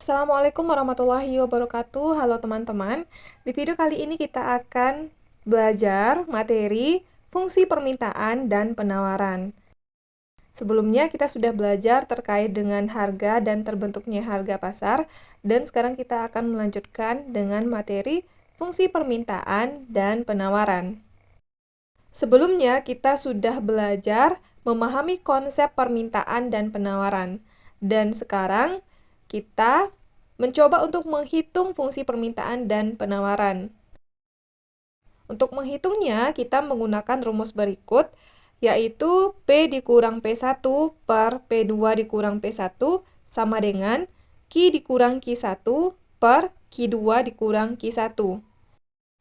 Assalamualaikum warahmatullahi wabarakatuh. Halo teman-teman. Di video kali ini kita akan belajar materi fungsi permintaan dan penawaran. Sebelumnya kita sudah belajar terkait dengan harga dan terbentuknya harga pasar, dan sekarang kita akan melanjutkan dengan materi fungsi permintaan dan penawaran. Sebelumnya kita sudah belajar memahami konsep permintaan dan penawaran, dan sekarang kita mencoba untuk menghitung fungsi permintaan dan penawaran. Untuk menghitungnya, kita menggunakan rumus berikut, yaitu P dikurang P1 per P2 dikurang P1 sama dengan Q dikurang Q1 per Q2 dikurang Q1.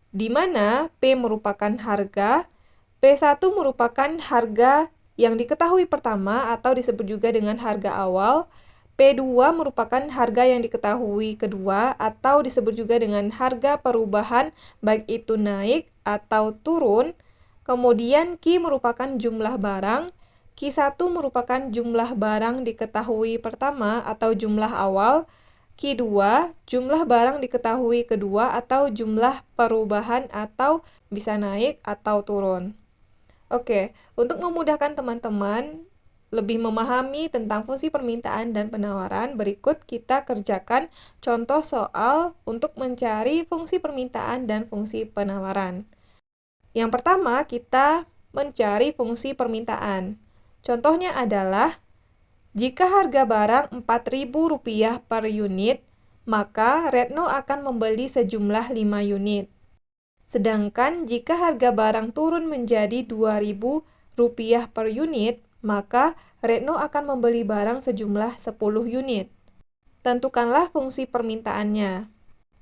Di mana P merupakan harga, P1 merupakan harga yang diketahui pertama atau disebut juga dengan harga awal, P2 merupakan harga yang diketahui kedua atau disebut juga dengan harga perubahan baik itu naik atau turun. Kemudian Q merupakan jumlah barang, Q1 merupakan jumlah barang diketahui pertama atau jumlah awal, Q2 jumlah barang diketahui kedua atau jumlah perubahan atau bisa naik atau turun. Oke, untuk memudahkan teman-teman lebih memahami tentang fungsi permintaan dan penawaran, berikut kita kerjakan contoh soal untuk mencari fungsi permintaan dan fungsi penawaran. Yang pertama, kita mencari fungsi permintaan. Contohnya adalah, jika harga barang Rp4.000 per unit, maka Retno akan membeli sejumlah 5 unit. Sedangkan jika harga barang turun menjadi Rp2.000 per unit, maka Retno akan membeli barang sejumlah 10 unit. Tentukanlah fungsi permintaannya.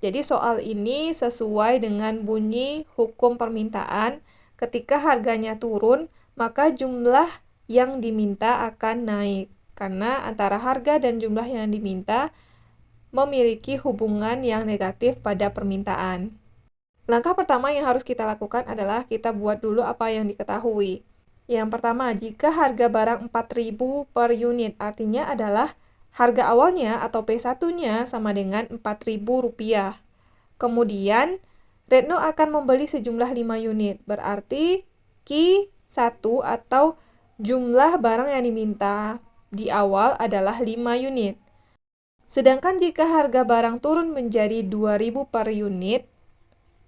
Jadi soal ini sesuai dengan bunyi hukum permintaan. Ketika harganya turun, maka jumlah yang diminta akan naik. Karena antara harga dan jumlah yang diminta memiliki hubungan yang negatif pada permintaan. Langkah pertama yang harus kita lakukan adalah kita buat dulu apa yang diketahui. Yang pertama, jika harga barang Rp4.000 per unit, artinya adalah harga awalnya atau P1-nya sama dengan Rp4.000. Kemudian, Retno akan membeli sejumlah 5 unit, berarti Q1 atau jumlah barang yang diminta di awal adalah 5 unit. Sedangkan jika harga barang turun menjadi Rp2.000 per unit,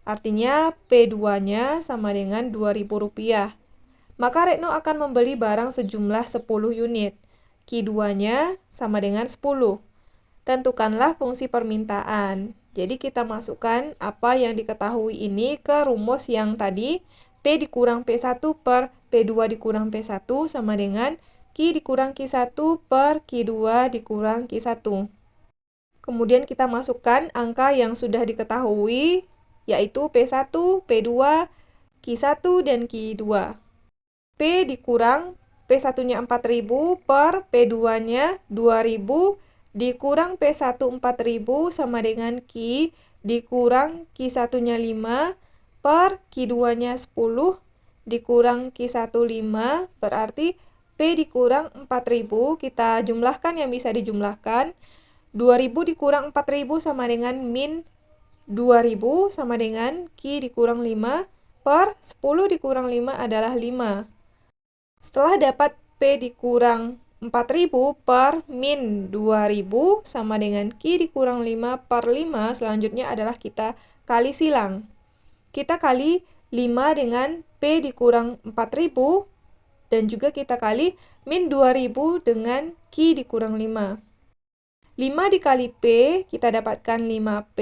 artinya P2-nya sama dengan Rp2.000. Maka Retno akan membeli barang sejumlah 10 unit. Q2-nya sama dengan 10. Tentukanlah fungsi permintaan. Jadi kita masukkan apa yang diketahui ini ke rumus yang tadi. P dikurang P1 per P2 dikurang P1 sama dengan Q dikurang Q1 per Q2 dikurang Q1. Kemudian kita masukkan angka yang sudah diketahui, yaitu P1, P2, Q1, dan Q2. P dikurang P1-nya Rp4.000 per P2-nya Rp2.000 dikurang P1 Rp4.000 sama dengan Q dikurang Q1-nya 5 per Q2-nya 10 dikurang Q1 5, berarti P dikurang Rp4.000, kita jumlahkan yang bisa dijumlahkan. Rp2.000 dikurang Rp4.000 sama dengan min Rp2.000 sama dengan Q dikurang 5 per 10 dikurang 5 adalah 5. Setelah dapat P dikurang Rp4.000 per min Rp2.000 sama dengan Q dikurang 5 per 5, selanjutnya adalah kita kali silang. Kita kali 5 dengan P dikurang Rp4.000, dan juga kita kali min Rp2.000 dengan Q dikurang 5. 5 dikali P, kita dapatkan 5P.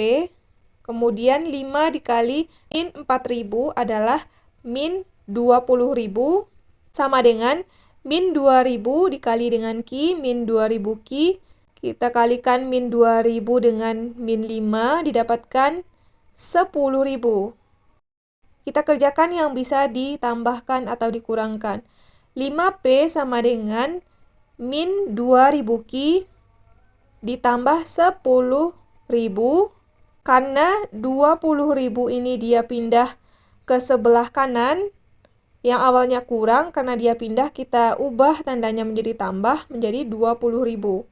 Kemudian 5 dikali min Rp4.000 adalah min Rp20.000 sama dengan min Rp2.000 dikali dengan Q, min Rp2.000 Q. Kita kalikan min Rp2.000 dengan min 5, didapatkan Rp10.000. Kita kerjakan yang bisa ditambahkan atau dikurangkan. 5P sama dengan min Rp2.000 Q ditambah Rp10.000. Karena Rp20.000 ini dia pindah ke sebelah kanan, yang awalnya kurang, karena dia pindah, kita ubah tandanya menjadi tambah, menjadi Rp20.000.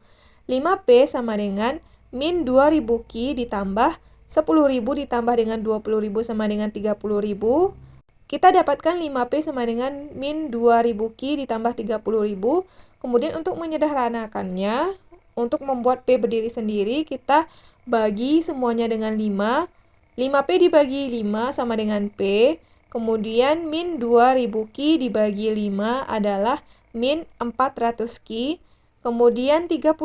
5P sama dengan min 2000 Ki ditambah 10.000 ditambah dengan 20.000 sama dengan 30.000. Kita dapatkan 5P sama dengan min 2000 Ki ditambah 30.000. Kemudian untuk menyederhanakannya, untuk membuat P berdiri sendiri, kita bagi semuanya dengan 5. 5P dibagi 5 sama dengan P. Kemudian min 2000 Ki dibagi 5 adalah min 400 Ki. Kemudian 30.000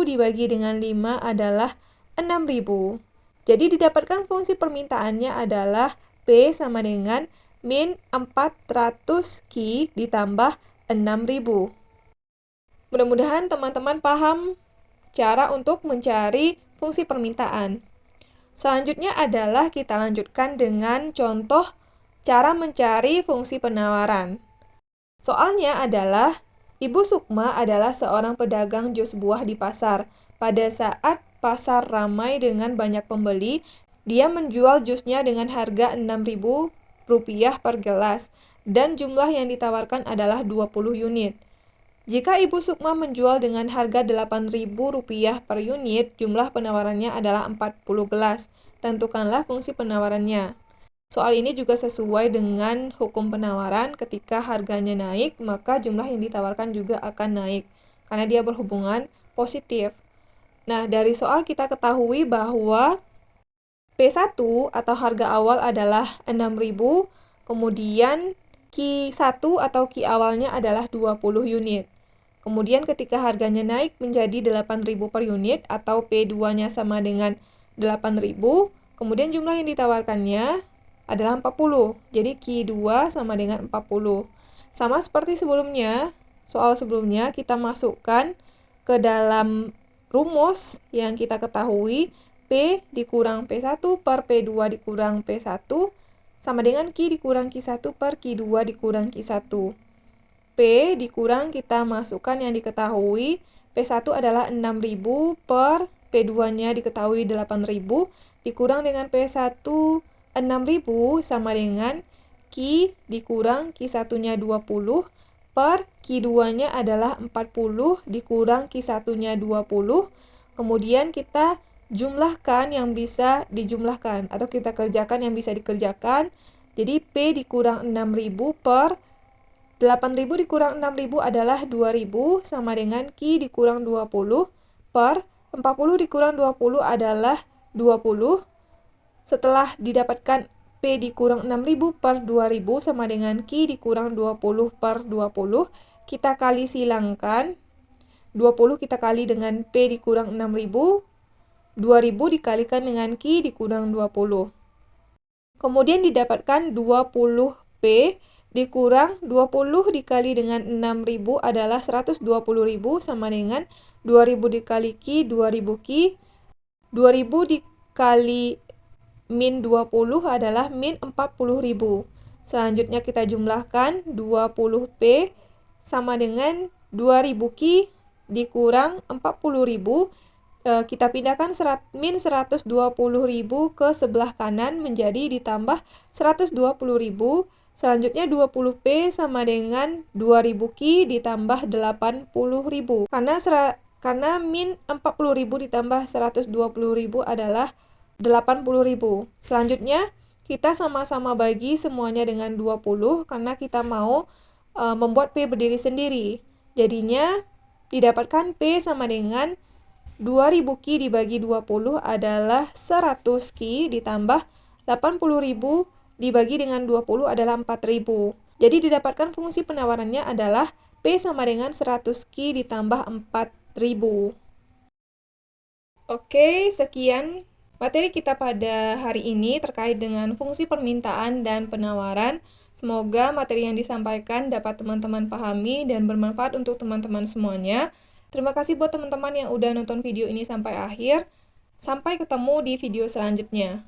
dibagi dengan 5 adalah 6.000. Jadi didapatkan fungsi permintaannya adalah P sama dengan min 400 Ki ditambah 6.000. Mudah-mudahan teman-teman paham cara untuk mencari fungsi permintaan. Selanjutnya adalah kita lanjutkan dengan contoh cara mencari fungsi penawaran. Soalnya adalah, Ibu Sukma adalah seorang pedagang jus buah di pasar. Pada saat pasar ramai dengan banyak pembeli, dia menjual jusnya dengan harga Rp6.000 per gelas, dan jumlah yang ditawarkan adalah 20 unit. Jika Ibu Sukma menjual dengan harga Rp8.000 per unit, jumlah penawarannya adalah 40 gelas. Tentukanlah fungsi penawarannya. Soal ini juga sesuai dengan hukum penawaran, ketika harganya naik, maka jumlah yang ditawarkan juga akan naik, karena dia berhubungan positif. Nah, dari soal kita ketahui bahwa P1 atau harga awal adalah 6.000, kemudian Q1 atau Q awalnya adalah 20 unit. Kemudian ketika harganya naik menjadi 8.000 per unit atau P2-nya sama dengan 8.000, kemudian jumlah yang ditawarkannya adalah 40. Jadi Q2 sama dengan 40. Sama seperti sebelumnya, soal sebelumnya kita masukkan ke dalam rumus yang kita ketahui, P dikurang P1 per P2 dikurang P1 sama dengan Q dikurang Q1 per Q2 dikurang Q1. P dikurang kita masukkan yang diketahui, P1 adalah 6.000 per P2-nya diketahui 8.000, dikurang dengan P1 6.000 sama dengan Q dikurang Q1-nya 20 per Q2-nya adalah 40 dikurang Q1-nya 20. Kemudian kita jumlahkan yang bisa dijumlahkan atau kita kerjakan yang bisa dikerjakan. Jadi P dikurang 6.000 per 8.000 dikurang 6.000 adalah 2.000 sama dengan Q dikurang 20 per 40 dikurang 20 adalah 20. Setelah didapatkan P dikurang 6.000 per 2.000 sama dengan Q dikurang 20 per 20, kita kali silangkan. 20 kita kali dengan P dikurang 6.000, 2.000 dikalikan dengan Q dikurang 20. Kemudian didapatkan 20P dikurang 20 dikali dengan 6.000 adalah 120.000 sama dengan 2.000 dikali Q, 2.000 Q. 2.000 dikali min 20 adalah min 40.000. Selanjutnya kita jumlahkan 20P sama dengan 2.000 Q dikurang 40.000. Kita pindahkan min 120.000 ke sebelah kanan menjadi ditambah 120.000. Selanjutnya 20P sama dengan 2000 Q ditambah 80.000. Karena min 40.000 ditambah 120.000 adalah 80.000. Selanjutnya kita sama-sama bagi semuanya dengan 20 karena kita mau membuat P berdiri sendiri. Jadinya didapatkan P sama dengan 2000 Q dibagi 20 adalah 100 Q ditambah 80.000 dibagi dengan 20 adalah 4.000. Jadi didapatkan fungsi penawarannya adalah P sama dengan 100 Q ditambah 4.000. Oke, sekian materi kita pada hari ini terkait dengan fungsi permintaan dan penawaran. Semoga materi yang disampaikan dapat teman-teman pahami dan bermanfaat untuk teman-teman semuanya. Terima kasih buat teman-teman yang udah nonton video ini sampai akhir. Sampai ketemu di video selanjutnya.